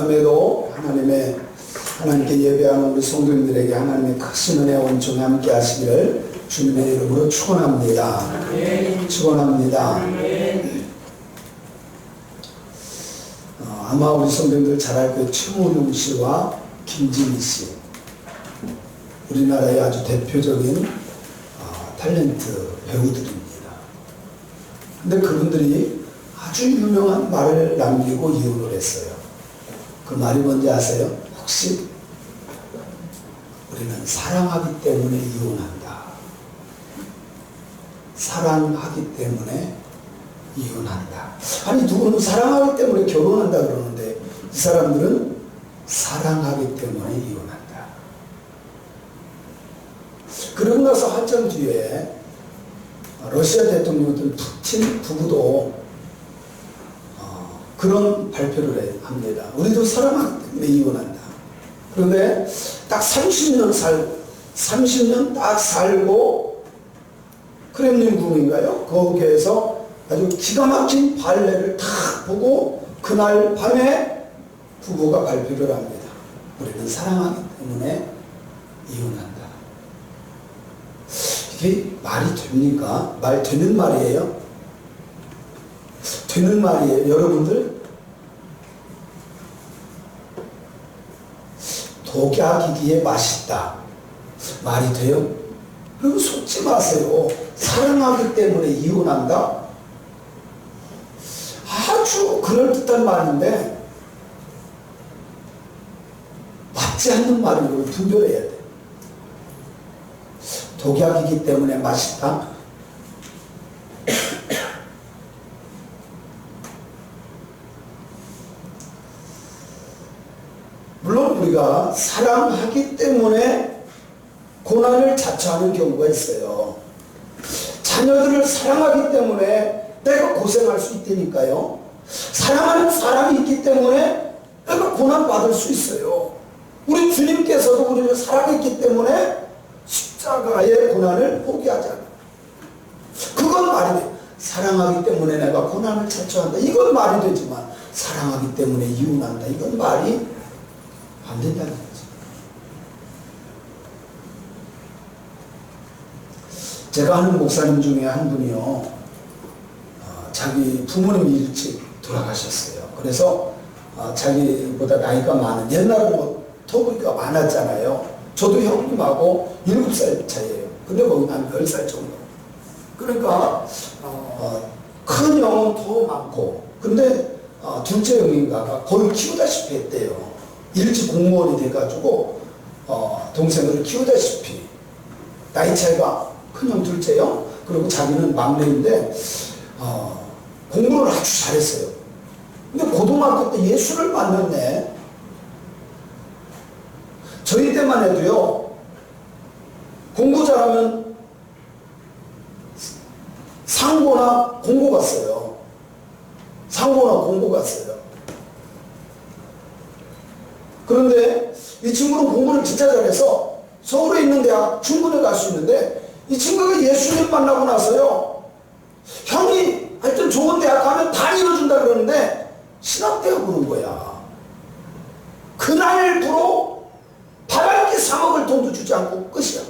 밤에도 하나님께 예배하는 우리 성도님들에게 하나님의 크신 은혜와 온종이 함께 하시기를 주님의 이름으로 축원합니다. 축원합니다. 아마 우리 성도님들 잘 알고 최무룡 씨와 김진희 씨, 우리나라의 아주 대표적인 탤런트 배우들입니다. 근데 그분들이 아주 유명한 말을 남기고 이혼을 했어요. 그 말이 뭔지 아세요? 혹시 우리는 사랑하기 때문에 이혼한다. 사랑하기 때문에 이혼한다. 아니, 누구는 사랑하기 때문에 결혼한다 그러는데 이 사람들은 사랑하기 때문에 이혼한다. 그러고 나서 한참 뒤에 러시아 대통령이었던 푸틴 부부도 그런 발표를 합니다. 우리도 사랑하기 때문에 이혼한다. 그런데 딱 30년 딱 살고 크렘린 궁인가요? 거기에서 아주 기가 막힌 발레를 탁 보고 그날 밤에 부부가 발표를 합니다. 우리는 사랑하기 때문에 이혼한다. 이게 말이 됩니까? 말 되는 말이에요? 되는 말이에요. 여러분들, 독약이기에 맛있다. 말이 돼요? 그리고 속지 마세요. 사랑하기 때문에 이혼한다? 아주 그럴듯한 말인데 맞지 않는 말인 걸 분별해야 돼. 독약이기 때문에 맛있다? 물론 우리가 사랑하기 때문에 고난을 자처하는 경우가 있어요. 자녀들을 사랑하기 때문에 내가 고생할 수 있다니까요. 사랑하는 사람이 있기 때문에 내가 고난받을 수 있어요. 우리 주님께서도 우리를 사랑했기 때문에 십자가의 고난을 포기하지 않아요. 그건 말이 돼. 사랑하기 때문에 내가 고난을 자처한다. 이건 말이 되지만 사랑하기 때문에 이혼한다. 이건 말이 안 된다는 거죠. 제가 아는 목사님 중에 한 분이요, 자기 부모님이 일찍 돌아가셨어요. 그래서 자기보다 나이가 많은, 옛날에 뭐 터부가 많았잖아요. 저도 형님하고 7살 차이에요. 근데 거기 한 10살 정도. 그러니까 큰 형은 더 많고, 근데 둘째 형인가가 거의 키우다시피 했대요. 일찍 공무원이 돼가지고 동생을 키우다시피. 나이 차이가 큰형 둘째 형, 그리고 자기는 막내인데 공부를 아주 잘했어요. 근데 고등학교 때 예수를 만났네. 저희 때만 해도요, 공부 잘하면 상고나 공고 갔어요. 상고나 공고 갔어요. 그런데 이 친구는 공부를 진짜 잘해서 서울에 있는 대학 충분히 갈 수 있는데, 이 친구가 예수님 만나고 나서요, 형이 하여튼 좋은 대학 가면 다 이뤄준다 그러는데 신학대학 오는 거야. 그날부로 밥 한 끼 사 먹을 돈도 주지 않고 끝이야.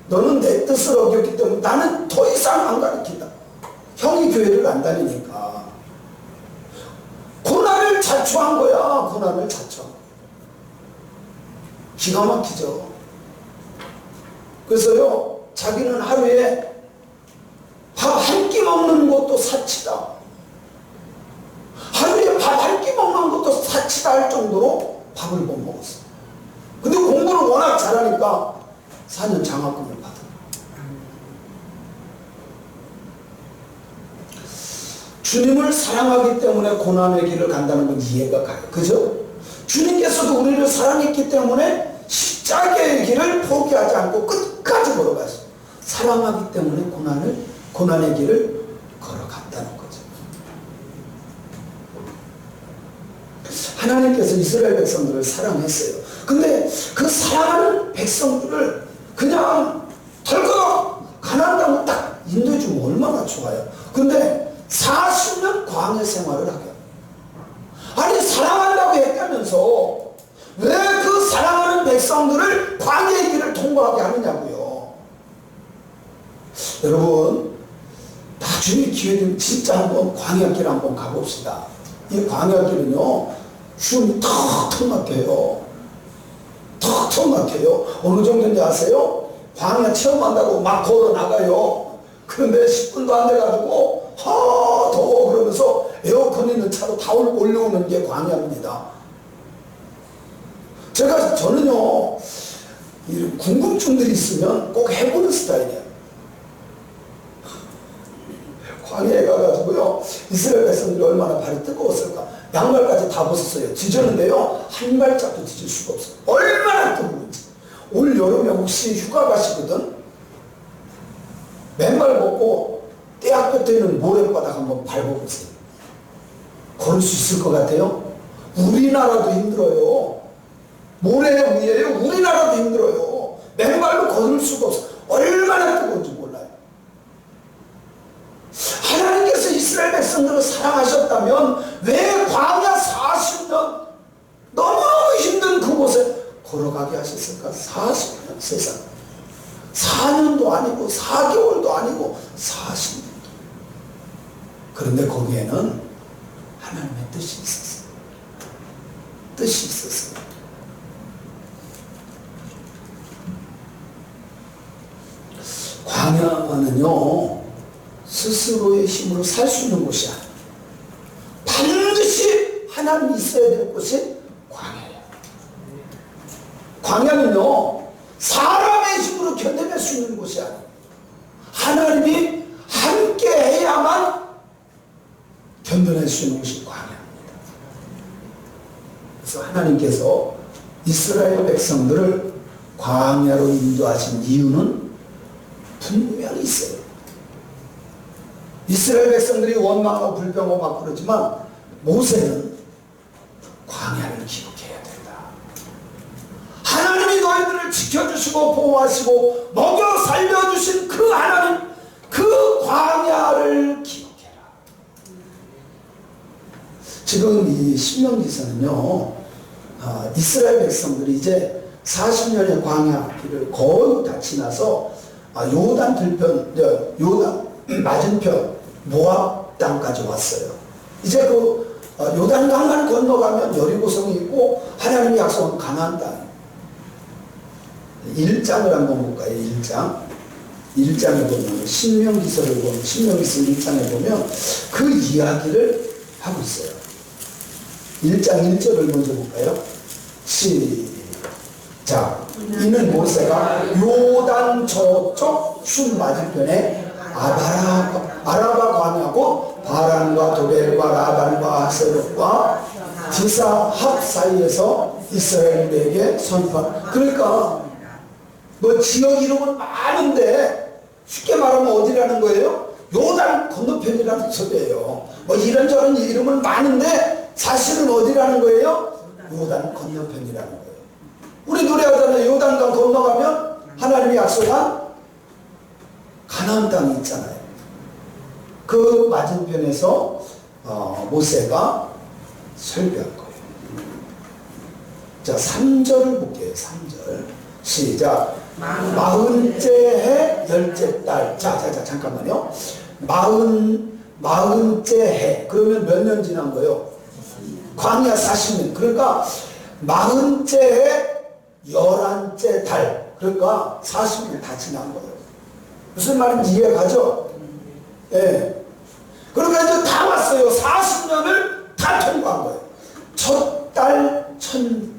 너는 내 뜻을 어겼기 때문에 나는 더 이상 안 가르친다. 형이 교회를 안 다니니까. 고난을 자초한 거야. 고난을 자초. 기가 막히죠. 그래서요, 자기는 하루에 밥 한 끼 먹는 것도 사치다. 하루에 밥 한 끼 먹는 것도 사치다 할 정도로 밥을 못 먹었어. 근데 공부를 워낙 잘하니까 4년 장학금을 받아. 주님을 사랑하기 때문에 고난의 길을 간다는 건 이해가 가요. 그죠? 주님께서도 우리를 사랑했기 때문에 십자가의 길을 포기하지 않고 끝까지 걸어가시고, 사랑하기 때문에 고난의 길을 걸어갔다는 거죠. 하나님께서 이스라엘 백성들을 사랑했어요. 근데 그 사랑하는 백성들을 그냥 덜컥 가나안 땅으로 딱 인도해주면 얼마나 좋아요. 근데 40년 광야 생활을 하게. 아니 사랑한다고 했다면서 왜 그 사랑하는 백성들을 광야의 길을 통과하게 하느냐고요. 여러분 나중에 기회되면 진짜 한번 광야길 한번 가봅시다. 이 광야길은요 숨이 턱턱 막혀요. 턱턱 막혀요. 어느 정도인지 아세요? 광야 체험한다고 막 걸어 나가요. 그런데 10분도 안 돼가지고 더워 그러면서 에어컨 있는 차로 다 올라오는 게 광야입니다. 저는요 이런 궁금증들이 있으면 꼭 해보는 스타일이에요. 광야에 가가지고요 이스라엘 백성들이 얼마나 발이 뜨거웠을까. 양말까지 다 벗었어요. 뒤졌는데요 한 발짝도 뒤질 수가 없어요. 얼마나 뜨거운지. 올 여름에 혹시 휴가 가시거든 맨발 벗고 떼학 볕에 있는 모래바닥 한번 밟아보세요. 걸을 수 있을 것 같아요? 우리나라도 힘들어요. 모래 위에요. 우리나라도 힘들어요. 맨발로 걸을 수가 없어. 얼마나 뜨거운지 몰라요. 하나님께서 이스라엘 백성들을 사랑하셨다면 왜 광야 40년 너무 힘든 그곳에 걸어가게 하셨을까? 40년 세상 4년도 아니고 4개월도 아니고 40년도. 그런데 거기에는 하나님의 뜻이 있었어요. 뜻이 있었어요. 광야는요 스스로의 힘으로 살 수 있는 곳이 아니에요. 반드시 하나님이 있어야 될 곳이 광야예요. 광야는요 사람의 힘으로 견뎌낼 수 있는 곳이 아니에요. 하나님이 함께 해야만 견뎌낼 수 있는 곳이 광야입니다. 그래서 하나님께서 이스라엘 백성들을 광야로 인도하신 이유는 분명히 있어요. 이스라엘 백성들이 원망하고 불평하고 막 그러지만 모세는 광야를 기록해야 된다. 하나님이 너희들을 지켜주시고 보호하시고 먹여 살려주신 그 하나님 그 광야를 기록해라. 지금 이 신명기서는요 이스라엘 백성들이 이제 40년의 광야 길을 거의 다 지나서 요단 들편, 요단 맞은편 모압 땅까지 왔어요. 이제 그 요단강만 건너가면 여리고성이 있고 하나님이 약속한 가나안 땅. 1장을 한번 볼까요? 1장에 보면 신명기서를 보면 신명기서 1장에 보면 그 이야기를 하고 있어요. 1장 1절을 먼저 볼까요? 시작. 이는 모세가 요단 저쪽 숲 맞은편에 아라바 광야고 바란과 도벨과 라반과 하세롯과 디사합 사이에서 이스라엘에게 선포한. 그러니까 뭐 지역 이름은 많은데 쉽게 말하면 어디라는 거예요? 요단 건너편이라는 소리예요. 뭐 이런저런 이름은 많은데 사실은 어디라는 거예요? 요단 건너편이라는 거예요. 우리 노래하잖아요. 요단강 건너가면 하나님이 약속한 가나안 땅이 있잖아요. 그 맞은편에서 모세가 설교한 거예요. 자, 3절을 볼게요. 3절 시작. 40째 해 10째 달. 자, 잠깐만요. 40째 해 그러면 몇 년 지난 거예요? 광야 40년. 그러니까 40째 해 11째 달. 그러니까 40년 다 지난 거예요. 무슨 말인지 이해가죠? 예. 그러니까 이제 다 왔어요. 40년을 다 통과한 거예요. 첫 달,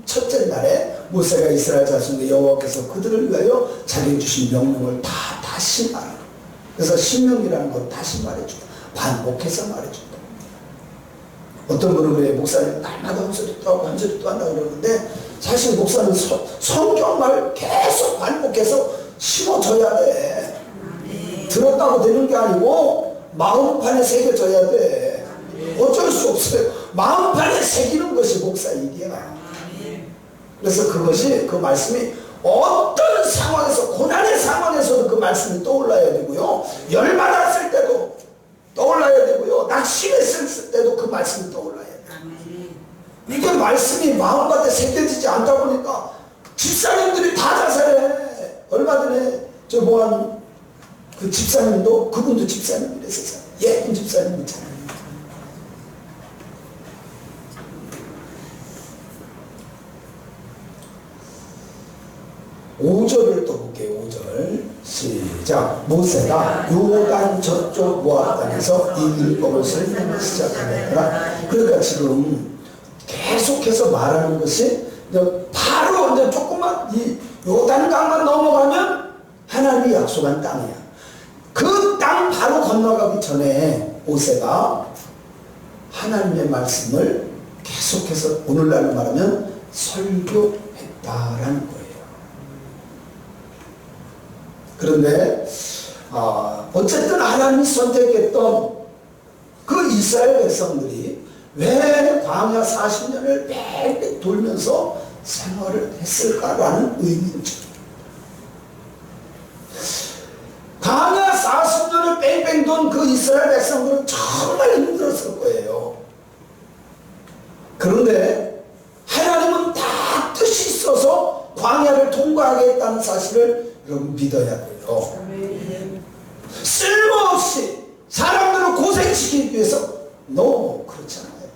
첫째 날에 모세가 이스라엘 자손에게 여호와께서 그들을 위하여 자기가 주신 명령을 다시 말하는 거예요. 그래서 신명기라는 걸 다시 말해준다. 반복해서 말해준다. 어떤 분은 그래요. 목사님 날마다 한 소리 또 하고 한 소리 또 한다고 그러는데 사실 목사는 성경말 계속 반복해서 심어줘야 돼. 들었다고 되는 게 아니고 마음판에 새겨져야 돼. 어쩔 수 없어요. 마음판에 새기는 것이 목사 일이야. 그래서 그것이 그 말씀이 어떤 상황에서 고난의 상황에서도 그 말씀이 떠올라야 되고요. 열받았을 때도 떠올라야 되고요. 낙심했을 때도 그 말씀이 떠올라야 돼요. 이게 말씀이 마음밭에 새겨지지 않다 보니까 집사님들이 다 자살해. 얼마 전에 저 뭐한 그 집사님도 그분도 집사님이랬어요. 예쁜 집사님이잖아요. 5절을 또 볼게요. 5절 시작. 모세가 요단 저쪽 모압 땅에서 이 율법을 설명을 시작하였더라. 그러니까 지금 계속해서 말하는 것이 바로 이제 조금만 이 요단강만 넘어가면 하나님이 약속한 땅이야. 그 땅 바로 건너가기 전에 모세가 하나님의 말씀을 계속해서 오늘날로 말하면 설교했다라는 거예요. 그런데 어쨌든 하나님이 선택했던 그 이스라엘 백성들이 왜 광야 40년을 빽빽 돌면서 생활을 했을까라는 의문이죠. 광야 40년을 뺑뺑 돈 그 이스라엘 백성들은 정말 힘들었을 거예요. 그런데 하나님은 다 뜻이 있어서 광야를 통과하게 했다는 사실을 여러분 믿어야 돼요. 쓸모없이 사람들을 고생시키기 위해서 그렇지 않아요.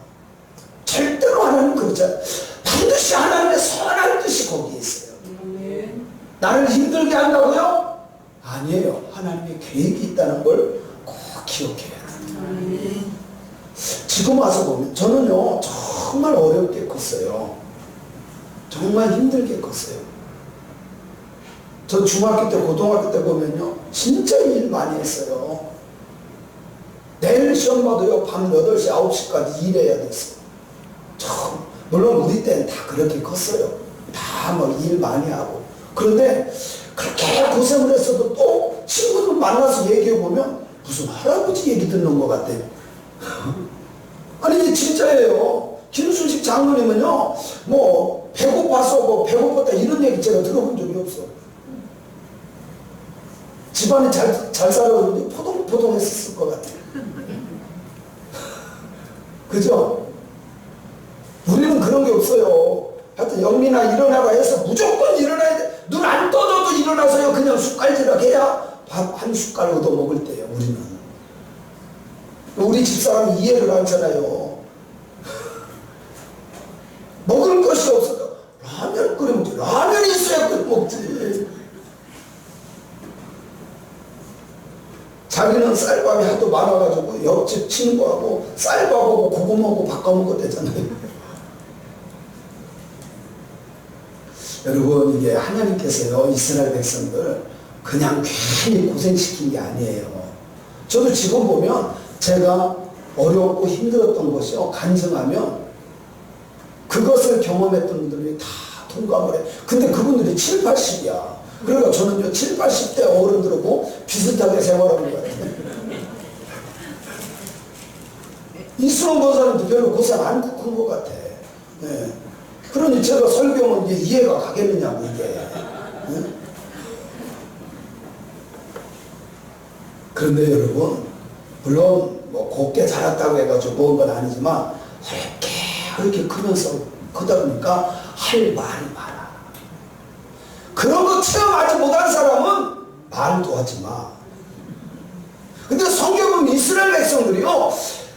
절대로 하나님은 그렇지 않아요. 반드시 하나님의 선한 뜻이 거기에 있어요. 나를 힘들게 한다고요? 아니에요. 하나님의 계획이 있다는 걸 꼭 기억해야 돼요. 지금 와서 보면 저는요 정말 어렵게 컸어요. 정말 힘들게 컸어요. 저 중학교 때 고등학교 때 보면요 진짜 일 많이 했어요. 내일 시험 봐도요 밤 8시 9시까지 일해야 됐어요. 물론 우리 때는 다 그렇게 컸어요. 다 뭐 일 많이 하고. 그런데 그렇게 고생을 했어도 또 친구들 만나서 얘기해보면 무슨 할아버지 얘기 듣는 것 같아요. 아니 이게 진짜예요. 김순식 장로님은요 뭐 배고파서 뭐 배고팠다 이런 얘기 제가 들어본 적이 없어. 집안이 잘 살아오는데 포동포동했을 것 같아요. 그죠? 우리는 그런 게 없어요. 하여튼 영민아 일어나라 해서 무조건 일어나야 돼. 눈 안 떠져도 일어나서요 그냥 숟갈질을 해야 밥 한 숟갈 얻어 먹을 때요. 우리는 우리 집사람이 이해를 하잖아요. 먹을 것이 없어도 라면 끓여 먹지. 라면이 있어야 끓여 먹지. 자기는 쌀밥이 하도 많아가지고 옆집 친구하고 쌀밥하고 고구마하고 바꿔 먹었대잖아요. 여러분 이게 하나님께서요 이스라엘 백성들 그냥 괜히 고생시킨 게 아니에요. 저도 지금 보면 제가 어렵고 힘들었던 것이요 간증하면 그것을 경험했던 분들이 다 동감을 해. 근데 그분들이 7, 80이야. 그러니까 저는요 7, 80대 어른들하고 비슷하게 생활하는 것 같아요. 이수롱 권사님도 별로 고생 안 한 것 같아. 네. 그러니 제가 설교하면 이게 이해가 가겠느냐고 이게. 네? 그런데 여러분 물론 뭐 곱게 자랐다고 해가지고 먹은 건 아니지만 이렇게 크면서 크다 보니까 할 말이 많아. 그런 거 체험하지 못한 사람은 말도 하지 마. 근데 성경은 이스라엘 백성들이요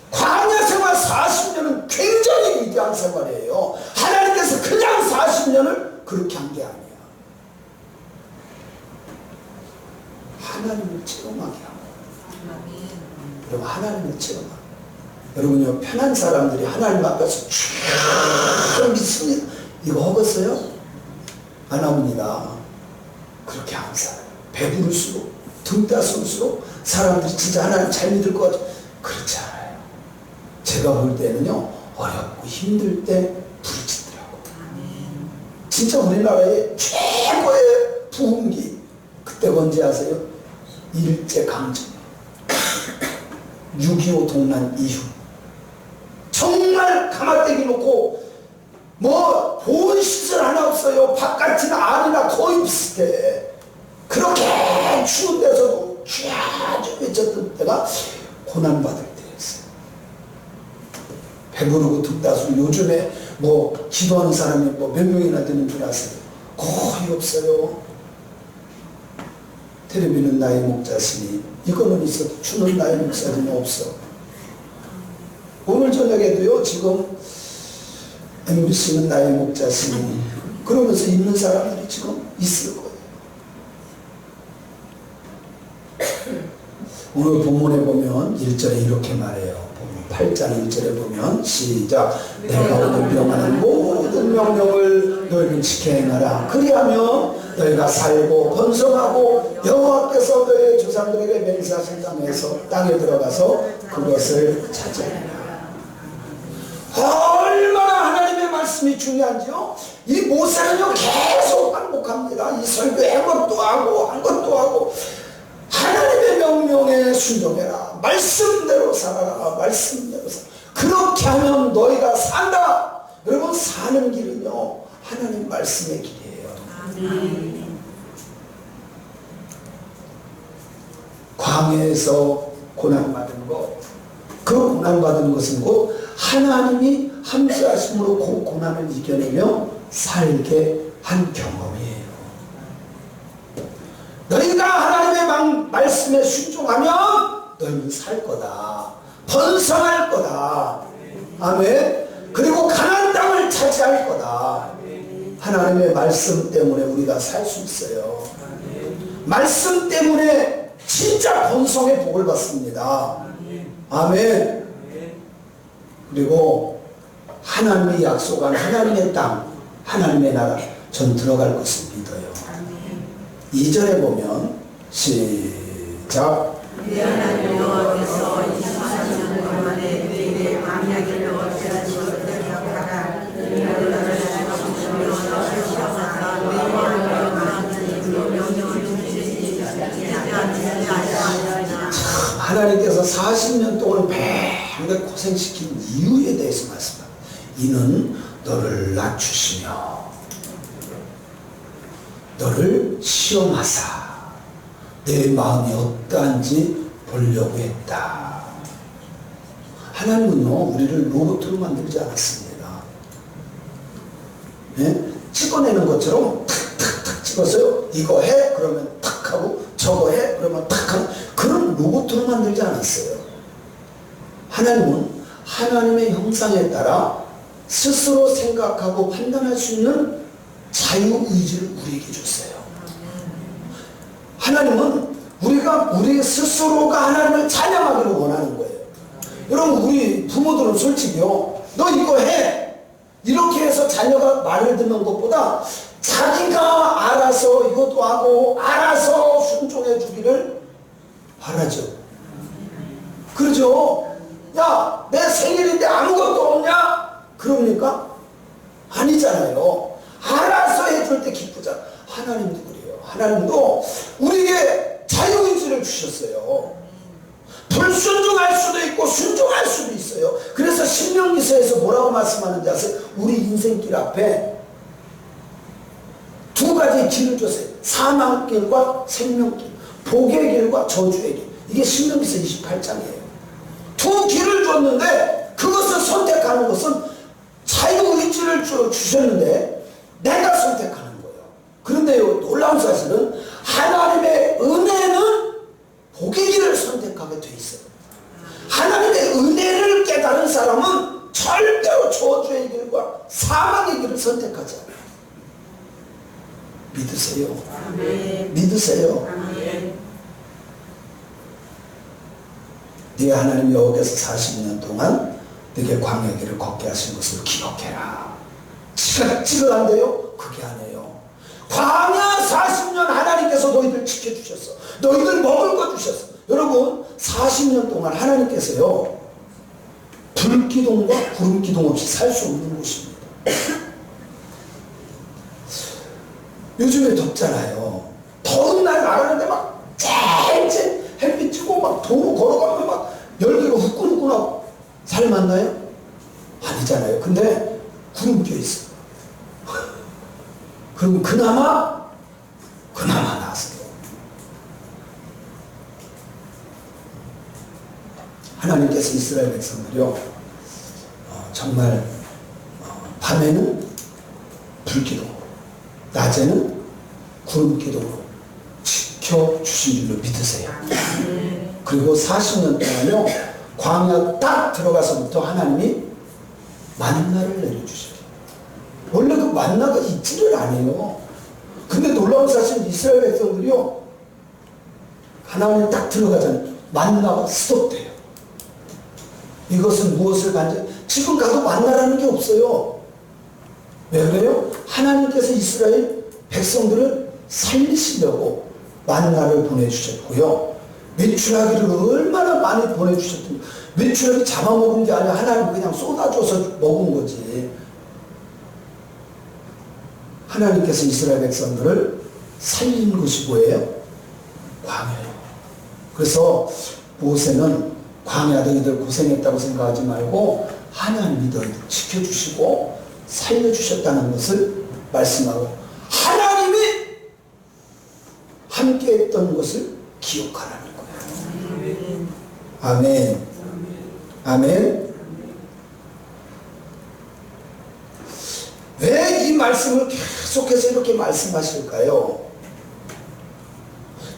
광야 생활 40년은 굉장히 위대한 생활이에요. 하나님께서 그냥 40년을 그렇게 한 게 아니야. 하나님을 체험하게 하고. 여러분 하나님을 체험하고. 여러분요 편한 사람들이 하나님 앞에서 쭉 믿습니다. 이거 허겠어요? 안 합니다. 그렇게 안 살아요. 배부를수록 등 따스울수록 사람들이 진짜 하나님 잘 믿을 것 같아요. 그렇지 않아요. 제가 볼 때는요 어렵고 힘들 때 부르짖더라고. 진짜 우리나라의 최고의 부흥기 그때 언제 아세요? 일제강점 6.25 동란 이후 정말 가마떼기 놓고 뭐 보온 시설 하나 없어요. 바깥이나 안이나 거의 비슷해. 그렇게 추운 데서도 쥐아쥐 외쳤던 때가 고난받을 때였어요. 배부르고 등 따스고 요즘에 뭐 기도하는 사람이 뭐 몇 명이나 되는 줄 아세요? 거의 없어요. 텔레비는 나의 목자시니 이거는 있어도 주는 나의 목사님은 없어. 오늘 저녁에도요, 지금 MBC는 나의 목자시니 그러면서 있는 사람들이 지금 있을 거예요. 오늘 본문에 보면 1절에 이렇게 말해요. 8장 1절에 보면 시작. 내가 오늘 명하는 모든 명령을 너희는 지켜 행하라. 그리하면 너희가 살고 번성하고 여호와께서 너희 조상들에게 맹세하신 땅에 들어가서 그것을 차지하리라. 얼마나 하나님의 말씀이 중요한지요. 이 모세는요 계속 반복합니다. 이 설교한 것도 하고 한 것도 하고 하나님의 명령에 순종해라. 말씀대로 살아라. 말씀대로 살아라. 그렇게 하면 너희가 산다. 여러분, 사는 길은요 하나님 말씀의 길이에요. 아멘. 광야에서 고난받은 것, 그 고난받은 것은 곧 하나님이 함께하심으로 그 고난을 이겨내며 살게 한 경험이에요. 너희가 하나님의 말씀에 순종하면 너희는 살 거다. 번성할 거다. 아멘. 그리고 가나안 땅을 차지할 거다. 하나님의 말씀 때문에 우리가 살 수 있어요. 말씀 때문에 진짜 번성의 복을 받습니다. 아멘. 그리고 하나님이 약속한 하나님의 땅, 하나님의 나라, 전 들어갈 것을 믿어요. 2절에 보면 시작. 우리 하나님 여호와께서 24년 동안에 너희에게 광야길을 어찌하여 지었느냐고 하나님께서 40년 동안 매일 고생시킨 이유에 대해서 말씀합니다. 이는 너를 낮추시며 너를 시험하사 내 마음이 어떠한지 보려고 했다. 하나님은요 우리를 로봇으로 만들지 않았습니다. 네? 찍어내는 것처럼 탁탁탁 찍었어요. 이거 해? 그러면 탁 하고 저거 해? 그러면 탁 하고 그런 로봇으로 만들지 않았어요. 하나님은 하나님의 형상에 따라 스스로 생각하고 판단할 수 있는 자유의지를 우리에게 줬어요. 하나님은 우리 스스로가 하나님을 찬양하기를 원하는 거예요. 여러분, 우리 부모들은 솔직히요, 너 이거 해! 이렇게 해서 자녀가 말을 듣는 것보다 자기가 알아서 이것도 하고 알아서 순종해 주기를 바라죠. 그러죠? 야, 내 생일인데 아무것도 없냐? 그럽니까? 아니잖아요. 알아서 해줄 때 기쁘잖아. 하나님도 그래요. 하나님도 우리에게 자유의지를 주셨어요. 불순종할 수도 있고 순종할 수도 있어요. 그래서 신명기서에서 뭐라고 말씀하는지 아세요? 우리 인생길 앞에 두 가지 길을 줬어요. 사망길과 생명길, 복의 길과 저주의 길. 이게 신명기서 28장이에요. 두 길을 줬는데 그것을 선택하는 것은 자유의지를 주셨는데 내가 선택하는 거예요. 그런데요, 놀라운 사실은 하나님의 은혜는 복의 길을 선택하게 돼 있어요. 하나님의 은혜를 깨달은 사람은 절대로 저주의 길과 사망의 길을 선택하지 않아요. 믿으세요. 아멘. 믿으세요. 아멘. 네 하나님 여호와께서 40년 동안 네게 광야 길을 걷게 하신 것을 기억해라. 찌글한데요? 그게 아니에요. 광야 40년 하나님께서 너희들 지켜주셨어. 너희들 먹을 거 주셨어. 여러분, 40년 동안 하나님께서요 불기둥과 구름기둥 없이 살 수 없는 곳입니다. 요즘에 덥잖아요. 더운 날 나가는데 막 쨍쨍 햇빛 쬐고 막 도로 걸어가면 막 열기로 후끈후끈하고 살만나요? 아니잖아요. 근데 구름 껴있어요. 그러면 그나마 나았어요. 하나님께서 이스라엘 백성들이요 정말 밤에는 불기둥으로, 낮에는 구름기둥으로 지켜주신 줄로 믿으세요. 그리고 40년 동안요, 광야 딱 들어가서부터 하나님이 만나를 내려주셔요. 원래 그 만나가 있지를 않아요. 근데 놀라운 사실은 이스라엘 백성들이요, 하나님 딱 들어가잖아요. 만나가 스톱돼요. 이것은 무엇을 간지? 지금 가도 만나라는 게 없어요. 왜 그래요? 하나님께서 이스라엘 백성들을 살리시려고 만나를 보내주셨고요. 메추라기를 얼마나 많이 보내주셨던지. 메추라기 잡아먹은 게 아니라 하나님 그냥 쏟아줘서 먹은 거지. 하나님께서 이스라엘 백성들을 살린 것이 뭐예요? 광야예요. 그래서 모세는 광야 너희들 고생했다고 생각하지 말고 하나님이 너희들 지켜주시고 살려주셨다는 것을 말씀하고, 하나님이 함께했던 것을 기억하라는 거예요. 아멘. 아멘. 왜 이 말씀을 계속해서 이렇게 말씀하실까요?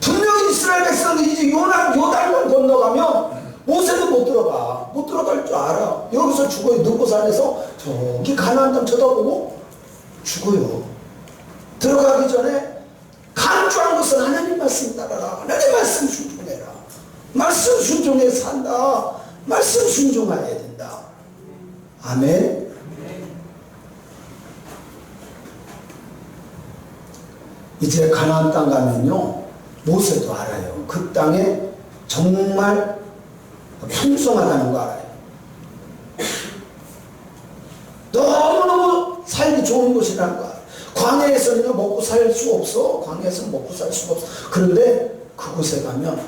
분명히 이스라엘 백성들이 이제 요단을 건너가면 모세는 못 들어가. 못 들어갈 줄 알아. 여기서 죽어요. 느고산에서 저기 가나안 땅 쳐다보고 죽어요. 들어가기 전에 간주한 것은 하나님 말씀 따라라. 하나님 말씀 순종해라. 말씀 순종해 산다. 말씀 순종해야 된다. 아멘. 이제 가나안 땅 가면요, 모세도 알아요. 그 땅에 정말 풍성하다는 거 알아요. 너무너무 살기 좋은 곳이라는 거 알아요. 광야에서는요, 먹고 살 수 없어. 광야에서는 먹고 살 수가 없어. 그런데 그곳에 가면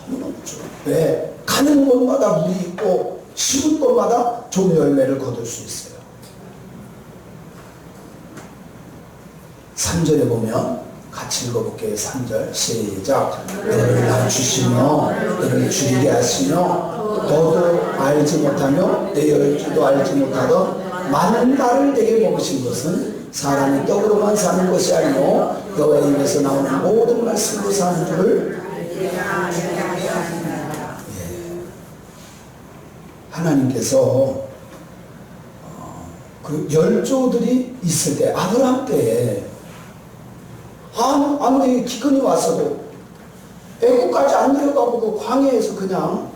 너무너무 좋아. 왜? 가는 곳마다 물이 있고 심은 곳마다 좋은 열매를 거둘 수 있어요. 3절에 보면 같이 읽어볼게요. 3절 시작. 너를 낮추시며 너를 줄이게 하시며 너도 알지 못하며 내 열주도 알지 못하던 만나를 내게 먹으신 것은 사람이 떡으로만 사는 것이 아니요 여호와의 입에서 나오는 모든 말씀으로 사는 줄을. 하나님께서 그 열조들이 있을 때, 아브라함 때에 아무리 기근이 왔어도 애국까지 안 내려가고 그 광야에서 그냥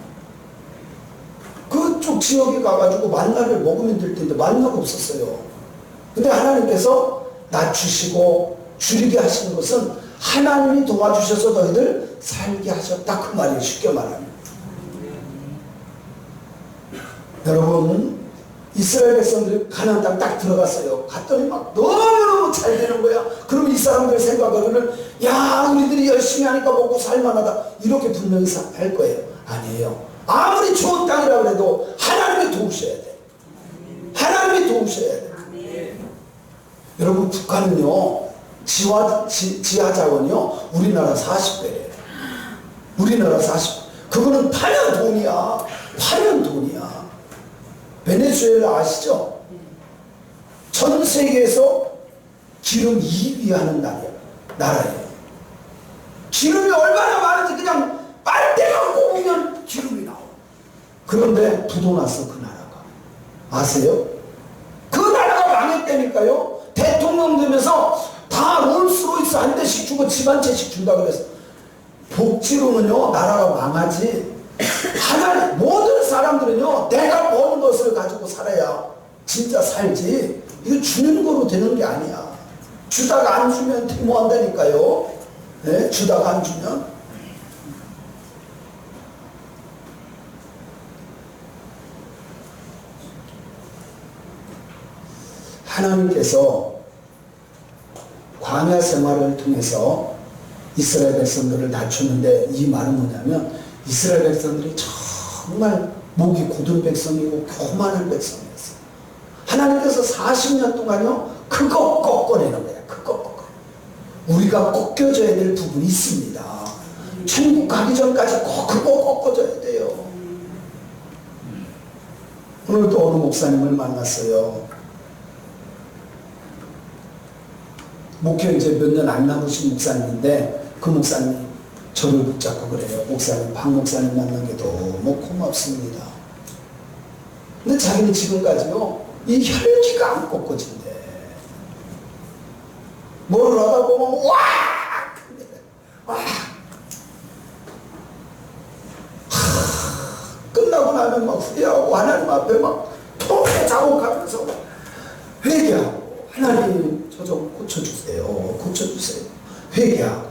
그쪽 지역에 가가지고 만나를 먹으면 될 텐데 만나가 없었어요. 근데 하나님께서 낮추시고 줄이게 하시는 것은 하나님이 도와주셔서 너희들 살게 하셨다, 그 말이에요. 쉽게 말하면. 여러분, 이스라엘 백성들이 가나안 땅 딱 들어갔어요. 갔더니 막 너무너무 잘 되는 거야. 그러면 이 사람들 생각하기는, 야, 우리들이 열심히 하니까 먹고 살만하다, 이렇게 분명히 할 거예요. 아니에요. 아무리 좋은 땅이라 그래도 하나님이 도우셔야 돼. 하나님이 도우셔야 돼. 여러분, 북한은요, 지하 자원이요, 우리나라 40배래요. 우리나라 40배. 그거는 파면 돈이야. 파면 돈이야. 베네수엘라 아시죠? 전 세계에서 기름 2위 하는 나라예요. 기름이 얼마나 많은지 그냥 빨대만 꼽으면 기름이 나와. 그런데 부도났어, 그 나라가. 아세요? 그 나라가 망했다니까요. 대통령 되면서 다 롤스로이스 한 대씩 주고 집 한 채씩 준다 그래서. 복지로는요, 나라가 망하지. 하나님, 모든 사람들은요, 내가 버는 것을 가지고 살아야 진짜 살지, 이거 주는 거로 되는 게 아니야. 주다가 안 주면 데모한다니까요. 네? 주다가 안 주면. 하나님께서 광야 생활을 통해서 이스라엘 백성들을 낮추는데, 이 말은 뭐냐면 이스라엘 백성들이 정말 목이 고든 백성이고 교만한 백성이었어요. 하나님께서 40년 동안요, 그거 꺾어내는 거야. 그거 꺾어. 우리가 꺾여져야 될 부분이 있습니다. 천국 가기 전까지 꼭 그거 꺾어져야 돼요. 오늘도 어느 목사님을 만났어요. 목회 이제 몇 년 안 남으신 목사님인데 그 목사님이 저를 붙잡고 그래요. 목사님, 박 목사님 만난 게 너무 고맙습니다. 근데 자기는 지금까지요, 이 혈기가 안 꺾어진대. 뭐를 하다 보면, 와! 끝나고 나면 막 후회하고 하나님 앞에 막 통에 자복하면서 회개하고, 하나님 저 좀 고쳐주세요. 고쳐주세요. 회개하고.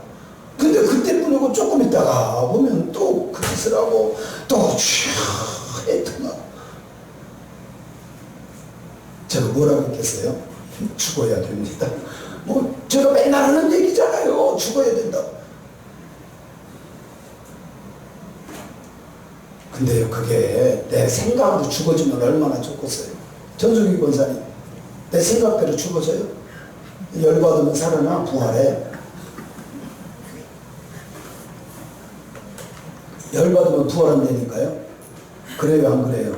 근데 그때뿐이고 조금 있다가 보면 또 그 짓을 하고 또 했더만 제가 뭐라고 했겠어요? 죽어야 됩니다. 뭐 제가 맨날 하는 얘기잖아요. 죽어야 된다. 근데요, 그게 내 생각으로 죽어지면 얼마나 좋겠어요. 전수기 권사님, 내 생각대로 죽어져요? 열받으면 살아나 부활해. 열받으면 부활한다니까요. 그래요, 안 그래요?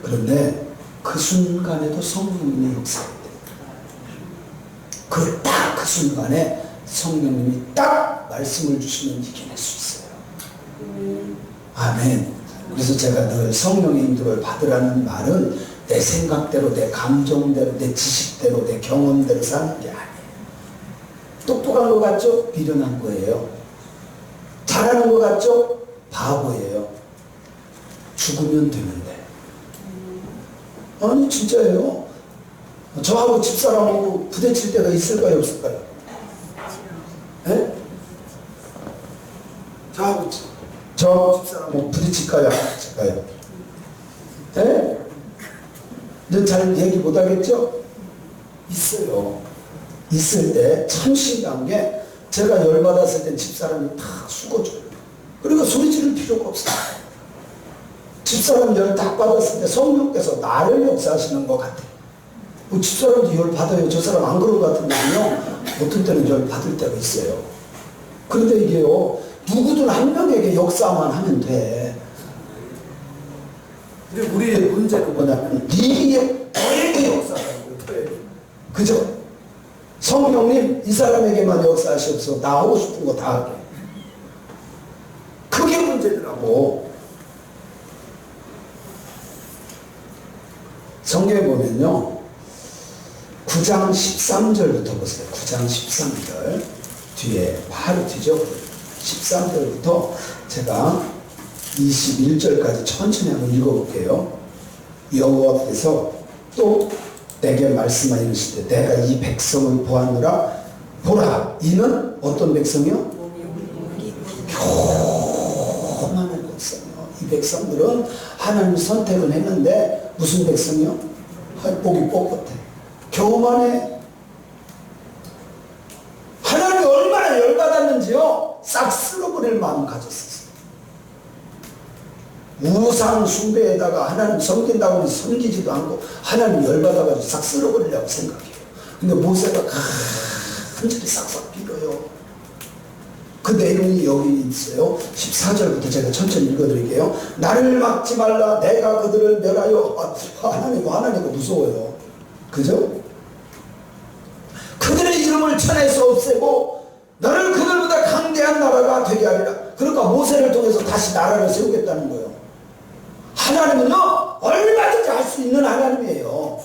그런데 그 순간에도 성령님이 역사해야 돼요. 그 순간에 성령님이 딱 말씀을 주시면 이겨낼 수 있어요. 아멘. 그래서 제가 늘 성령의 인도를 받으라는 말은 내 생각대로, 내 감정대로, 내 지식대로, 내 경험대로 사는 게 아니에요. 똑똑한 것 같죠? 미련한 거예요. 잘하는 것 같죠? 바보예요. 죽으면 되는데. 아니 진짜예요. 저하고 집사람하고 부딪힐 때가 있을까요, 없을까요? 예? 저하고 집사람하고 부딪힐까요, 안 부딪힐까요? 예? 근데 잘 얘기 못하겠죠? 있어요. 있을 때 참 신기한 게, 제가 열받았을 때 집사람이 다 죽어줘요. 그리고 소리 지를 필요가 없어요. 집사람 열 딱 받았을 때 성령께서 나를 역사하시는 것 같아요. 뭐 집사람도 열 받아요. 저 사람 안 그런 것 같은데요. 어떤 때는 열 받을 때가 있어요. 그런데 이게요, 누구든 한 명에게 역사만 하면 돼. 근데 우리의 문제가 뭐냐면 너에게 역사하는 거예요. 그죠? 성령님, 이 사람에게만 역사하시옵소서. 나 하고 싶은 거 다 하게. 그게 문제더라고. 성경에 보면요, 9장 13절부터 보세요. 9장 13절 뒤에 바로 뒤죠. 13절부터 제가 21절까지 천천히 한번 읽어볼게요. 여호와께서 또 내게 말씀하여 이르시되 내가 이 백성을 보았노라. 보라, 이는 어떤 백성이요? 교만한 백성이요. 이 백성들은 하나님 선택을 했는데 무슨 백성이요? 목이 뻣뻣해. 교만해. 하나님이 얼마나 열받았는지요, 싹 쓸어버릴 마음 가졌었어요. 우상 숭배에다가 하나님 섬긴다고 해서 섬기지도 않고 하나님 열받아가지고 싹 쓸어버리려고 생각해요. 근데 모세가 간절히 싹싹 빌어요. 그 내용이 여기 있어요. 14절부터 제가 천천히 읽어드릴게요. 나를 막지 말라. 내가 그들을 멸하여. 하나님은 무서워요. 그죠? 그들의 이름을 천에서 없애고 너를 그들보다 강대한 나라가 되게 하리라. 그러니까 모세를 통해서 다시 나라를 세우겠다는 거예요. 하나님은요, 얼마든지 할 수 있는 하나님이에요.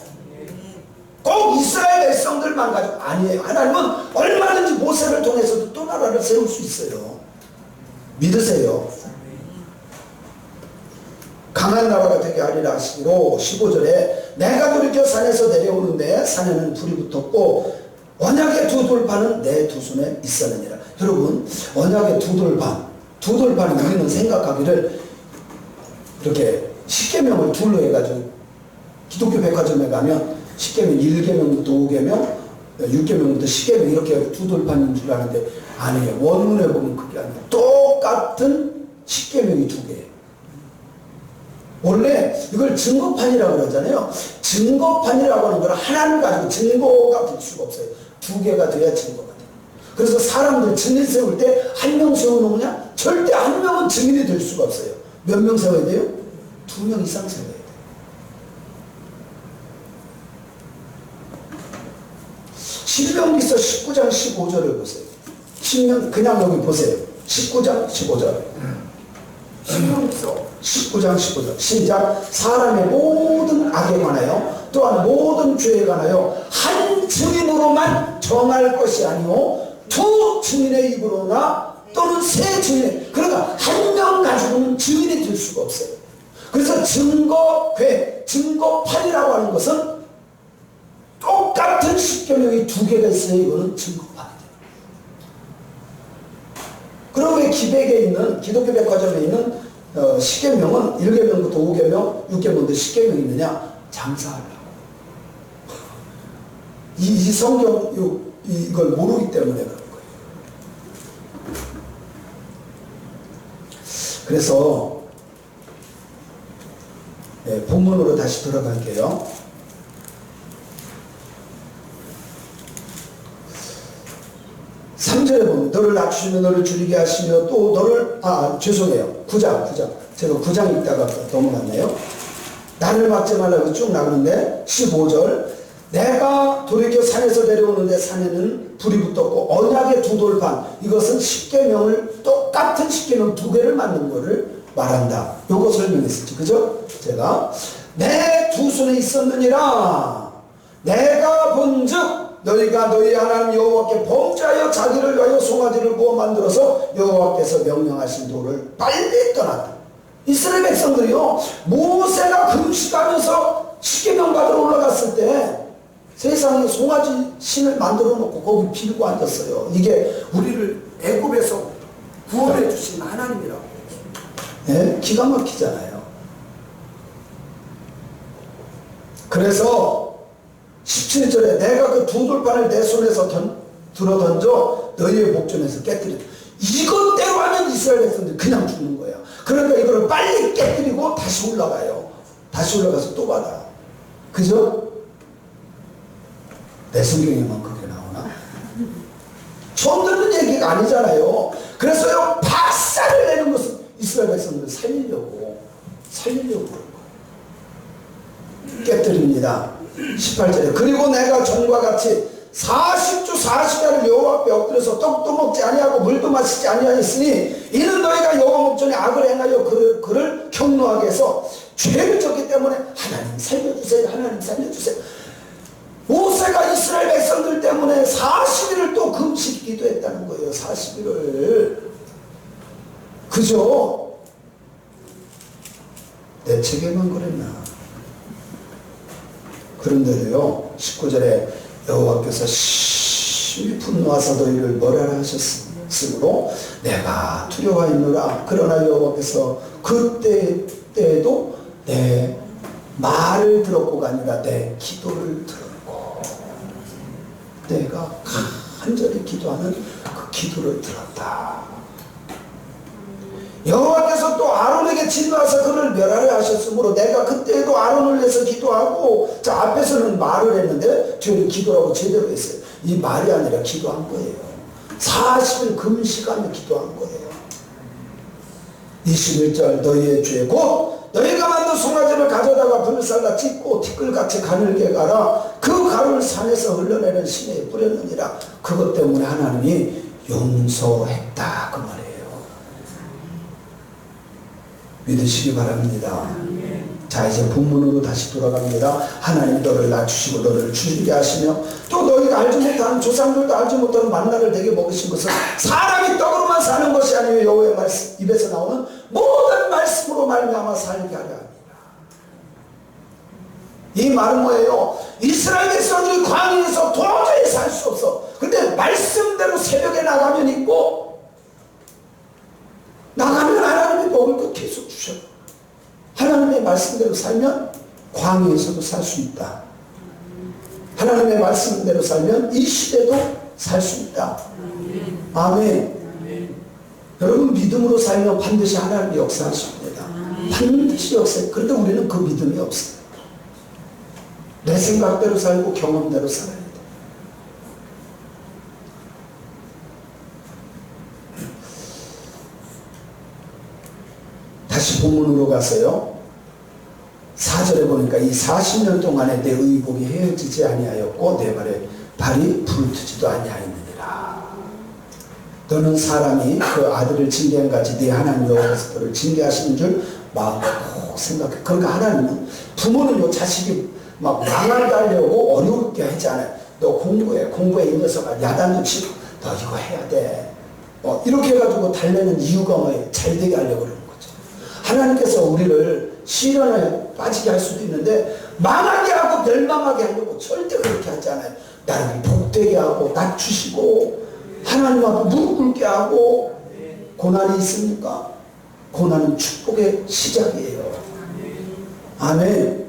꼭 이스라엘 백성들만 가지고 아니에요. 하나님은 얼마든지 모세를 통해서도 또 나라를 세울 수 있어요. 믿으세요. 강한 나라가 되게 하리라 하시기로 15절에 내가 돌이켜 산에서 내려오는데 산에는 불이 붙었고 언약의 두 돌판은 내 두 손에 있었느니라. 여러분, 언약의 두 돌판은 우리는 생각하기를 이렇게 십계명을 둘로 해가지고 기독교 백화점에 가면 십계명 1계명부터 5계명, 6계명부터 10계명 이렇게 두 돌판인 줄 아는데 아니에요. 원문에 보면 그게 아니에요. 똑같은 십계명이 두 개예요. 원래 이걸 증거판이라고 그러잖아요. 증거판이라고 하는 건 하나를 가지고 증거가 될 수가 없어요. 두 개가 돼야 증거가 돼요. 그래서 사람들 증인 세울 때 한 명 세워놓으냐? 절대 한 명은 증인이 될 수가 없어요. 몇 명 세워야 돼요? 2명 이상 세워야 돼요. 신명기서 19장 15절을 보세요. 그냥 여기 보세요. 19장 15절. 신명기서 19장 15절. 시작. 사람의 모든 악에 관하여 또한 모든 죄에 관하여 한 증인으로만 정할 것이 아니오 두 증인의 입으로나 또는 세 증인의, 그러니까 한 명 가지고는 증인이 될 수가 없어요. 그래서 증거판이라고 하는 것은 똑같은 십계명이 두 개가 있어요. 이거는 증거판이에요. 그럼 왜 기백에 있는, 기독교 백화점에 있는 십계명은 1계명부터 5계명, 6계명부터 10계명이 있느냐? 장사하려고. 이 성경 이걸 모르기 때문에 그런 거예요. 그래서 본문으로 다시 돌아갈게요. 3절에 보면 너를 낮추시며 너를 줄이게 하시며 또 너를 죄송해요. 9장 제가 9장 읽다가 넘어갔네요. 나를 막지 말라고 쭉 나가는데 15절 내가 돌이켜 산에서 내려오는데 산에는 불이 붙었고 언약의 두 돌판, 이것은 십계명을 똑같은 십계명 두 개를 만든 거를 말한다. 요거 설명했었죠. 그죠? 제가 내 두 손에 있었느니라 내가 본즉 너희가 너희 하나님 여호와께 범죄하여 자기를 위하여 송아지를 구워 만들어서 여호와께서 명령하신 돌을 빨리 떠났다. 이스라엘 백성들이요, 모세가 금식하면서 십계명 받으러 올라갔을 때 세상에 송아지 신을 만들어 놓고 거기 빌고 앉았어요. 이게 우리를 애굽에서 구원해 주신 하나님이라고. 네? 기가 막히잖아요. 그래서 17절에 내가 그 두 돌판을 내 손에서 들어 던져 너희의 목전에서 깨뜨린다. 이것대로 하면 이스라엘 백성들이 그냥 죽는 거예요. 그러니까 이거를 빨리 깨뜨리고 다시 올라가요. 다시 올라가서 또 받아. 그죠? 내 성경에만 그게 나오나? 처음 듣는 얘기가 아니잖아요. 그래서요, 박살을 내는 것은 이스라엘 백성들을 살리려고 그런 거예요. 깨뜨립니다. 18절에 그리고 내가 전과 같이 40주 40야를 여호와 앞에 엎드려서 떡도 먹지 아니하고 물도 마시지 아니하였으니 이는 너희가 여호와 목전에 악을 행하여 그를 경노하게 해서 죄를 졌기 때문에 하나님 살려주세요, 하나님 살려주세요. 모세가 이스라엘 백성들 때문에 40일을 또 금식 기도했다는 거예요. 40일을. 그죠? 내 책에만 그랬나? 그런데도요, 19절에 여호와께서 심히 분노하사 너희를 멸하라 하셨으므로 내가 두려워하였노라. 그러나 여호와께서 그때에도 내 말을 들었고가 아니라 내 기도를 들었고, 내가 간절히 기도하는 그 기도를 들었다. 여호와께서 또 아론에게 진노하사 그를 멸하려 하셨으므로 내가 그때에도 아론을 위해서 기도하고, 자, 앞에서는 말을 했는데 뒤에는 기도라고 제대로 했어요. 이 말이 아니라 기도한 거예요. 40일 금식하며 기도한 거예요. 21절 너희의 죄 곧 너희가 만든 송아지를 가져다가 불살라 찢고 티끌같이 가늘게 갈아 그 가루를 산에서 흘러내는 시내에 뿌렸느니라. 그것 때문에 하나님이 용서했다, 그 말이에요. 믿으시기 바랍니다. 자, 이제 본문으로 다시 돌아갑니다. 하나님 너를 낮추시고 너를 줄이게 하시며 또 너희가 알지 못하는 조상들도 알지 못하는 만나를 내게 먹으신 것은 사람이 떡으로만 사는 것이 아니요 여호와의 말씀 입에서 나오는 모든 말씀으로 말미암아 살게 하려 합니다. 이 말은 뭐예요? 이스라엘 백성들이 광야에서 도저히 살 수 없어. 근데 말씀대로 새벽에 나가면 있고, 나가면 하나님이 먹을 것 계속 주셔. 하나님의 말씀대로 살면 광야에서도 살 수 있다. 하나님의 말씀대로 살면 이 시대도 살 수 있다. 아멘. 여러분, 믿음으로 살면 반드시 하나님이 역사하십니다. 반드시 역사해요. 그런데 우리는 그 믿음이 없어요. 내 생각대로 살고 경험대로 살아야 돼. 다시 본문으로 가서요, 4절에 보니까 이 40년 동안에 내 의복이 헤어지지 아니하였고 내 발에 발이 부르트지도 아니하였느니라. 너는 사람이 그 아들을 징계한 같이 네 하나님 여호와께서 너를 징계하시는 줄 마음에 꼭 생각해. 그러니까 하나님은 부모는요 자식이 막 망하게 하려고 어렵게 하지 않아요. 너 공부해 이 녀석아 야단도 치고 너 이거 해야 돼. 이렇게 해가지고 달래는 이유가 뭐예요? 잘 되게 하려고 그러는 거죠. 하나님께서 우리를 시련에 빠지게 할 수도 있는데 망하게 하고 멸망하게 하려고 절대 그렇게 하지 않아요. 나를 복되게 하고 낮추시고 하나님 앞에 무릎 꿇게 하고. 고난이 있습니까? 고난은 축복의 시작이에요. 아멘.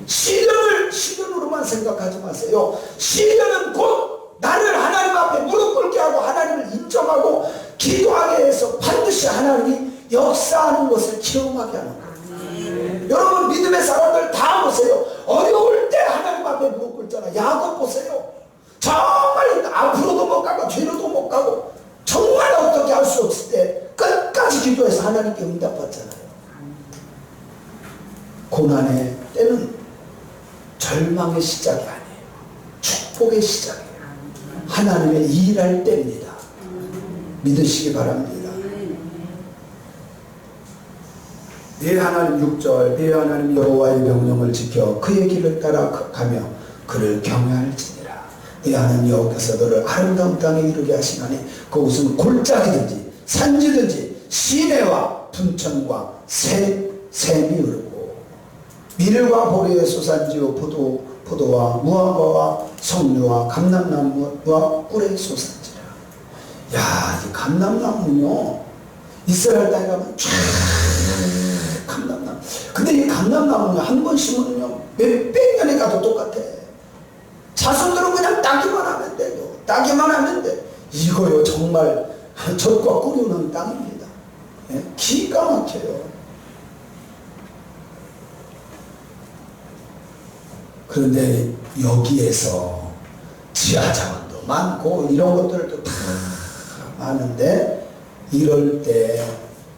시련으로만 생각하지 마세요. 시련은 곧 나를 하나님 앞에 무릎 꿇게 하고 하나님을 인정하고 기도하게 해서 반드시 하나님이 역사하는 것을 체험하게 하는 거예요. 여러분 믿음의 사람들 다 보세요. 어려울 때 하나님 앞에 무릎 꿇잖아. 야곱 보세요. 정말 앞으로도 못 가고 뒤로도 못 가고 정말 어떻게 할 수 없을 때 끝까지 기도해서 하나님께 응답받잖아요. 고난의 때는 절망의 시작이 아니에요. 축복의 시작이에요. 하나님의 일할 때입니다. 믿으시기 바랍니다. 네 하나님 6절 네 하나님 여호와의 명령을 지켜 그의 길을 따라가며 그를 경외할지니라. 네 하나님 여호와께서 너를 아름다운 땅에 이르게 하시나니 그곳은 골짜기든지 산지든지 시내와 분천과 샘이 흐르고 밀과 보리의 소산지요 포도와 무화과와 석류와 감람나무와 꿀의 소산지라. 야, 이 감람나무는요 이스라엘 땅에 가면 쫙 감람나무. 근데 이 감람나무는 한 번 심으면요 몇백 년에 가도 똑같아. 자손들은 그냥 따기만 하면 돼요. 따기만 하면 돼. 이거요 정말 젖과 꿀이 오는 땅입니다. 예? 기가 막혀요. 그런데 여기에서 지하자원도 많고 이런 것들도 다 많은데 이럴 때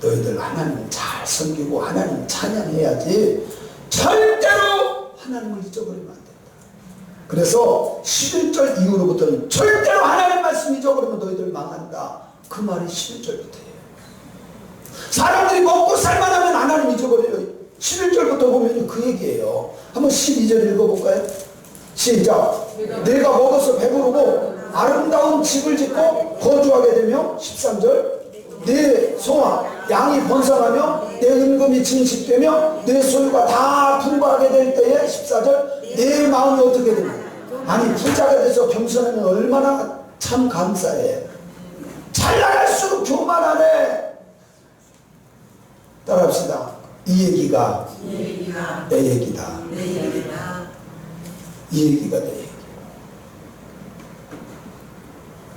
너희들 하나님을 잘 섬기고 하나님을 찬양해야지 절대로 하나님을 잊어버리면 안 된다. 그래서 11절 이후로부터는 절대로 하나님 말씀 잊어버리면 너희들 망한다. 그 말이 11절부터예요. 사람들이 먹고 살만하면 하나님 잊어버려요. 11절부터 보면 그 얘기예요. 한번 12절 읽어볼까요? 시작. 내가 먹어서 배부르고 아름다운 집을 짓고 거주하게 되며 13절 내 소와 양이 번성하며 내 은금이 증식되며 내 소유가 다 풍부하게 될 때에 14절 내 마음이 어떻게 되냐. 아니 부자가 돼서 겸손하면 얼마나 참 감사해. 잘 나갈수록 교만하네. 따라합시다. 이 얘기가 내 얘기다. 이 얘기가 내 얘기.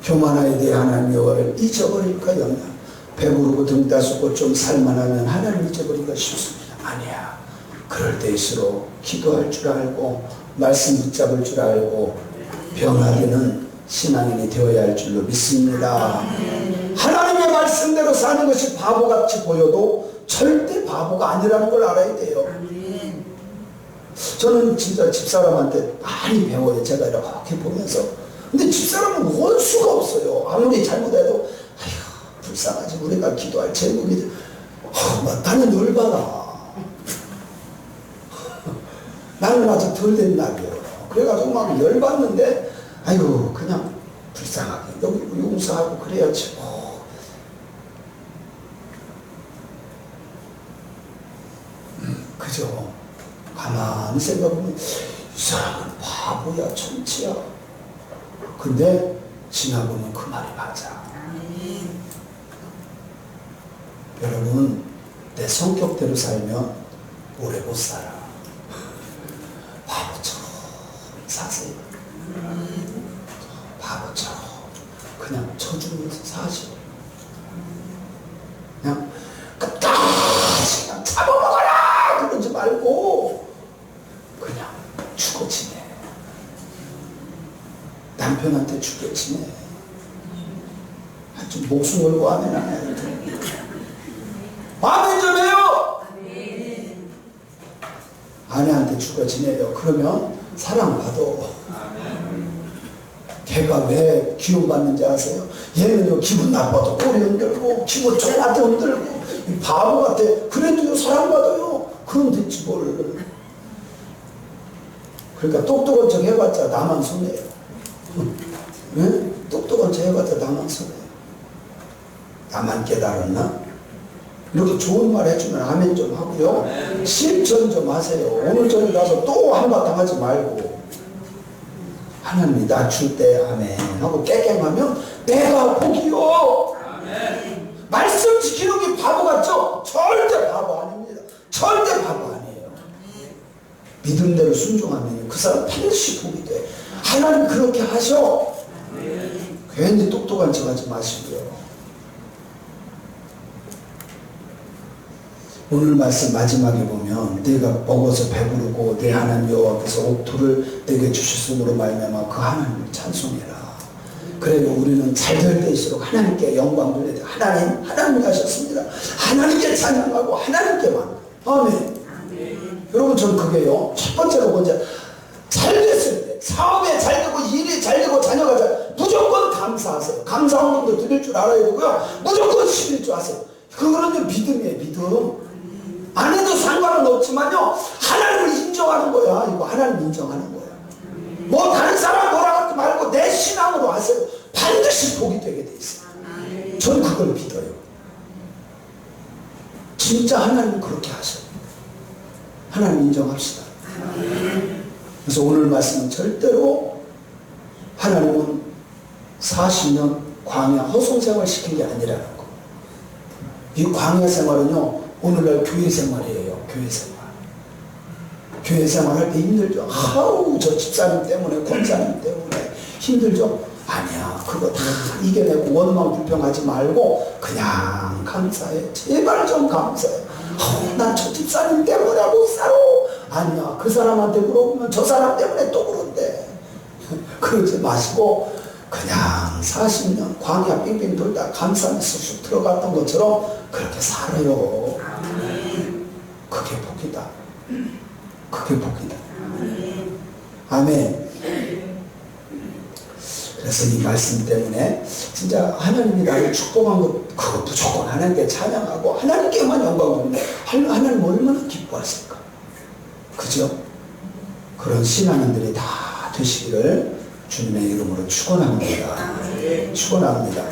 교만하에 대해 하나님 여호와를 잊어버릴까 영영. 배부르고 등 따숩고 좀 살만하면 하나님 잊어버리기가 쉽습니다. 아니야. 그럴 때일수록 기도할 줄 알고 말씀 붙잡을 줄 알고 변화되는 신앙인이 되어야 할 줄로 믿습니다. 하나님의 말씀대로 사는 것이 바보같이 보여도 절대 바보가 아니라는 걸 알아야 돼요. 저는 진짜 집사람한테 많이 배워요. 제가 이렇게 보면서. 근데 집사람은 원수가 없어요. 아무리 잘못해도 아휴 불쌍하지. 우리가 기도할 제목이 나는 열받아. 나는 아직 덜 된 날이에요. 그래가지고 막 열받는데 아유 그냥 불쌍하게 여기 용서하고 그래야지. 그죠? 가만히 생각해보면 이 사람은 바보야 천치야. 근데 지나보면 그 말이 맞아. 여러분 내 성격대로 살면 오래 못 살아. 바보처럼 사세요. 바보처럼 그냥 쳐주면서 사시오. 그냥 끝까지 그냥 잡아먹어라 그러지 말고 그냥 죽어 지내. 남편한테 죽여 지내. 좀 목숨 걸고 아멘 안 해야 돼. 아멘 좀 해요. 아내한테 죽어 지내요. 그러면 사랑받아. 걔가 왜 기운받는지 아세요? 얘는요 기분 나빠도 꼬리 흔들고 기분 좋아도 흔들고 바보 같아. 그래도요 사랑받아요. 그럼 됐지 뭘. 그러니까 똑똑한 척 해봤자 나만 손해요. 응? 똑똑한 척 해봤자 나만 손해요. 나만 깨달았나? 이렇게 좋은 말 해주면 아멘 좀 하고요. 실천 좀 하세요. 오늘 저녁 가서 또 한바탕 하지 말고 하나님이 낮출 때 아멘 하고 깨갱하면 내가 복이요. 말씀 지키는 게 바보 같죠? 절대 바보 아닙니다. 절대 바보 아니에요. 믿음대로 순종하면 그 사람 반드시 복이 돼. 하나님 그렇게 하셔. 괜히 똑똑한 척 하지 마시고요. 오늘 말씀 마지막에 보면 내가 먹어서 배부르고 내 하나님 여호와께서 옥토를 내게 주셨으므로 말미암아 그 하나님을 찬송해라. 그래요. 우리는 잘 될 때일수록 하나님께 영광 돌려야 돼. 하나님 하셨습니다. 하나님께 찬양하고 하나님께만. 아멘. 여러분 전 그게요. 첫 번째로 먼저 잘 됐을 때 사업에 잘 되고 일이 잘 되고 자녀가 잘 무조건 감사하세요. 감사 헌금도 드릴 줄 알아야 되고요. 무조건 드릴 줄 아세요. 그거는 믿음이에요. 믿음. 안 해도 상관은 없지만요 하나님을 인정하는 거야. 이거 하나님 인정하는 거야. 뭐 다른 사람 뭐라 하지 말고 내 신앙으로 하세요. 반드시 복이 되게 돼 있어요. 전 그걸 믿어요. 진짜 하나님 그렇게 하셔요. 하나님 인정합시다. 그래서 오늘 말씀은 절대로 하나님은 40년 광야 허송생활 시킨 게 아니라는 거. 이 광야 생활은요 오늘날 교회 생활이에요. 교회 생활. 교회 생활할 때 힘들죠. 아우 저 집사님 때문에 권사님 때문에 힘들죠. 아니야. 그거 다 이겨내고 원망 불평하지 말고 그냥 감사해. 제발 좀 감사해. 난 저 집사님 때문에 못 살아. 아니야. 그 사람한테 물어보면 저 사람 때문에 또 그런데. 그러지 마시고 그냥 40년 광야 빙빙 돌다 감사하면서 쑥 들어갔던 것처럼 그렇게 살아요. 그게 복이다. 그게 복이다. 아멘. 그래서 이 말씀 때문에 진짜 하나님이 나를 축복한 것 그거 무조건 하나님께 찬양하고 하나님께만 영광 돌리는데 하나님 얼마나 기뻐하실까. 그죠? 그런 신앙인들이 다 되시기를 주님의 이름으로 축원합니다. 축원합니다.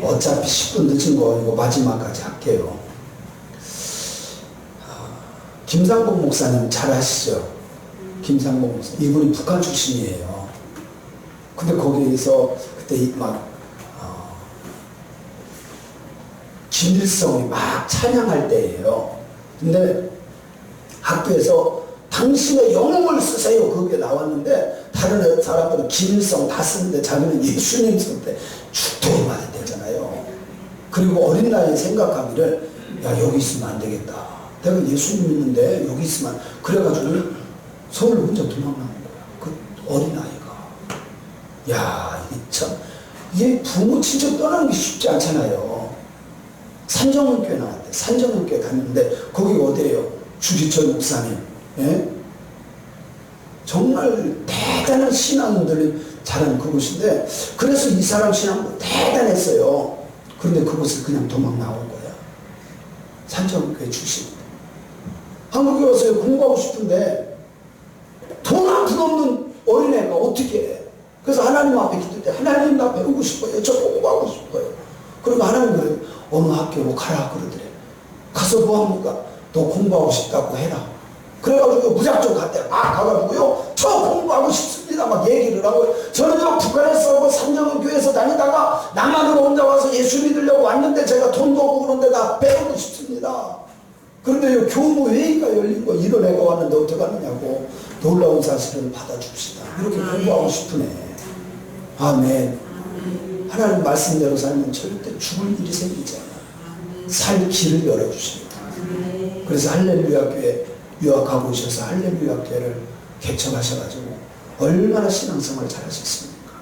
어차피 10분 늦은 거 이거 마지막까지 할게요. 김상복 목사님 잘 아시죠? 김상복 목사. 이분이 북한 출신이에요. 근데 거기에서 그때 막 김일성이 막 찬양할 때예요. 근데 학교에서 당신의 영웅을 쓰세요. 그게 나왔는데 다른 사람들은 김일성 다 쓰는데 자기는 예수님 쓸 때 죽도록 맞았대잖아요. 그리고 어린 나이에 생각하기를 야 여기 있으면 안 되겠다. 내가 예수님 믿는데 여기 있으면 그래가지고 서울로 혼자 도망가는 거야. 그 어린아이가. 야 이게 참 이게 부모 친척 떠나는 게 쉽지 않잖아요. 산정은교회 나왔대. 산정은교회 갔는데 거기가 어디예요? 주기철 목사님. 예? 정말 대단한 신앙들이 자란 그곳인데 그래서 이 사람 신앙도 대단했어요. 그런데 그곳을 그냥 도망 나온 거야. 산정교회 출신인데 한국에 와서 공부하고 싶은데 돈 한 푼 없는 어린애가 어떻게 해. 그래서 하나님 앞에 기도할 때 하나님 나 배우고 싶어요. 저 공부하고 싶어요. 그리고 하나님 그래 어느 학교로 가라 그러더래. 가서 뭐합니까? 너 공부하고 싶다고 해라. 그래가지고 무작정 갔대. 막 가가지고요 저 공부하고 싶습니다 막 얘기를 하고 저는요 북한에서 산정교회에서 다니다가 남한으로 혼자 와서 예수 믿으려고 왔는데 제가 돈도 없고 그런데 다 배우고 싶습니다. 그런데 요 교무 회의가 열린 거 이런 애가 왔는데 어떡하느냐고. 놀라운 사실을 받아줍시다. 이렇게 공부하고 싶은 애. 아멘. 하나님 말씀대로 살면 절대 죽을 일이 생기지 않아요. 살 길을 열어주십니다. 그래서 할렐루야 교회 유학하고 오셔서 할렐루야 교회를 개척하셔가지고 얼마나 신앙생활 잘하셨습니까?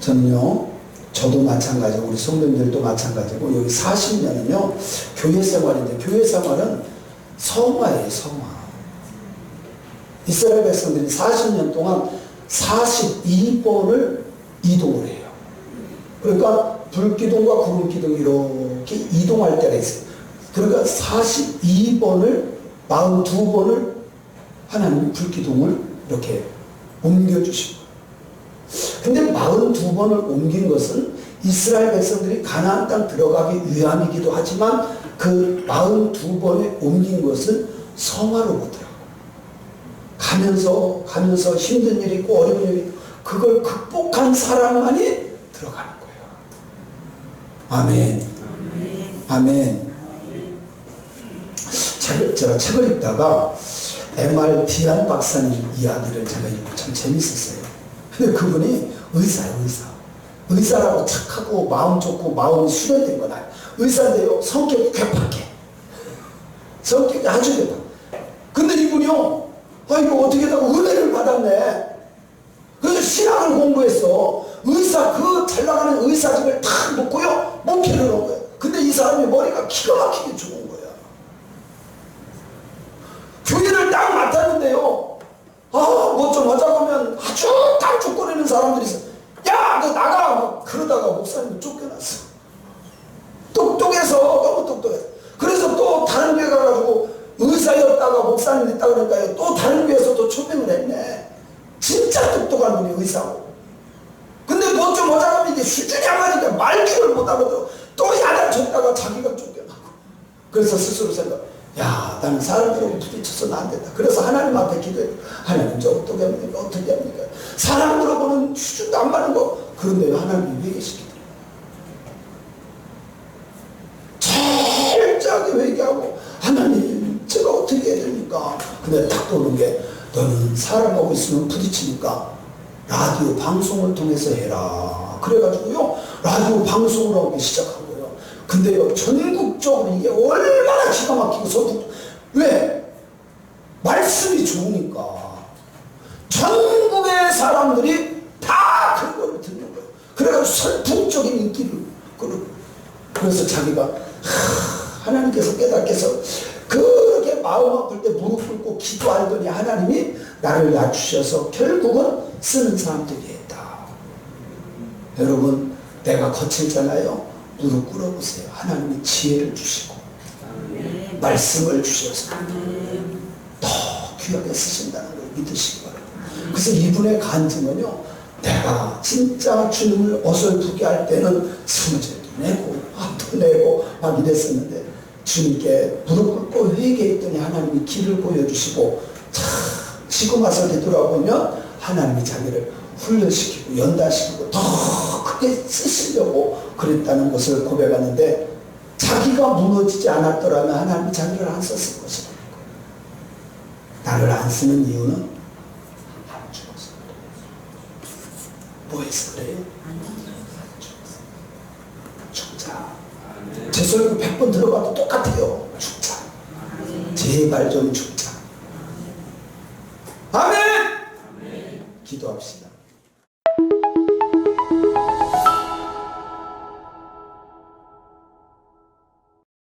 저는요 저도 마찬가지고 우리 성도님들도 마찬가지고 여기 40년은요 교회 생활인데 교회 생활은 성화예요. 성화. 이스라엘 백성들이 40년 동안 42번을 이동을 해요. 그러니까 불기둥과 구름기둥이 이렇게 이동할 때가 있어요. 그러니까 42번을 42번을 하나님이 불기둥을 이렇게 옮겨주시고, 근데 42번을 옮긴 것은 이스라엘 백성들이 가나안 땅 들어가기 위함이기도 하지만 그 42번에 옮긴 것은 성화로부터라고. 가면서 힘든 일이 있고 어려운 일이 있고 그걸 극복한 사람만이 들어가는 거예요. 아멘. 아멘. 제가 책을 읽다가 MR 디안 박사님 이야기를 제가 읽고 참 재밌었어요. 근데 그분이 의사예요, 의사라고 착하고 마음 좋고 마음이 수련된 건 아니에요. 의사인데요, 성격이 괴팍해. 성격이 아주 괴팍해. 근데 이분이요, 이거 어떻게다가 은혜를 받았네. 그래서 신학을 공부했어. 그 잘 나가는 의사직을 탁 놓고요, 목회를 한 거예요. 근데 이 사람이 머리가 기가 막히게 죽은 거야. 교회를 딱 맡았는데요, 뭐 좀 하자고 하면 아주 깡죽거리는 사람들이 있어. 야, 너 나가! 막 그러다가 목사님이 쫓겨났어. 똑똑해서, 너무 똑똑해서. 그래서 또 다른 교회 가가지고 의사였다가 목사님 됐다 그러니까요, 또 다른 교회에서 또 초빙을 했네. 진짜 똑똑한 분이 의사고. 근데 뭐 좀 하자고 하면 이게 수준이 안 맞으니까 말귀를 못하거든. 또 야단쳤다가 자기가 쫓겨나고. 그래서 스스로 생각, 야, 나는 사람들하고 부딪혀서는 안 된다. 그래서 하나님 앞에 기도해. 하나님, 저 어떻게 합니까? 어떻게 합니까? 사람들하고는 수준도 안 맞는 거. 그런데 하나님이 회개시키더라. 철저하게 회개하고, 하나님, 제가 어떻게 해야 됩니까? 근데 딱 떠오른 게, 너는 사람하고 있으면 부딪히니까 라디오 방송을 통해서 해라. 그래가지고요, 라디오 방송을 하기 시작한 거예요. 근데요, 전국적으로 이게 얼마나 기가 막히고 왜? 말씀이 좋으니까. 전국의 사람들이 다 그거를 듣는 거예요. 그래가지고 선풍적인 인기를 끌고. 그래서 자기가, 하나님께서 깨닫게 해서 그렇게 마음 아플 때 무릎 꿇고 기도하더니 하나님이 나를 낮추셔서 결국은 쓰는 사람들이 했다. 여러분, 내가 거칠잖아요. 무릎 꿇어보세요. 하나님이 지혜를 주시고 말씀을 주셔서 더 귀하게 쓰신다는 걸 믿으시기 바랍니다. 그래서 이분의 간증은요, 내가 진짜 주님을 어설프게 할 때는 성질도 내고 화도 내고 막 이랬었는데 주님께 무릎 꿇고 회개했더니 하나님이 길을 보여주시고, 지금 와서 되돌아보면 하나님이 자기를 훈련시키고 연단시키고 더 크게 쓰시려고 그랬다는 것을 고백하는데, 자기가 무너지지 않았더라면 하나님이 자기를 안 썼을 것이라는 거예요. 나를 안 쓰는 이유는 안 죽었어. 뭐 해서 그래요? 안 죽었어. 죽자. 제 소리를 100번 들어봐도 똑같아요. 죽자. 제발 좀 죽자. 아멘! 기도합시다.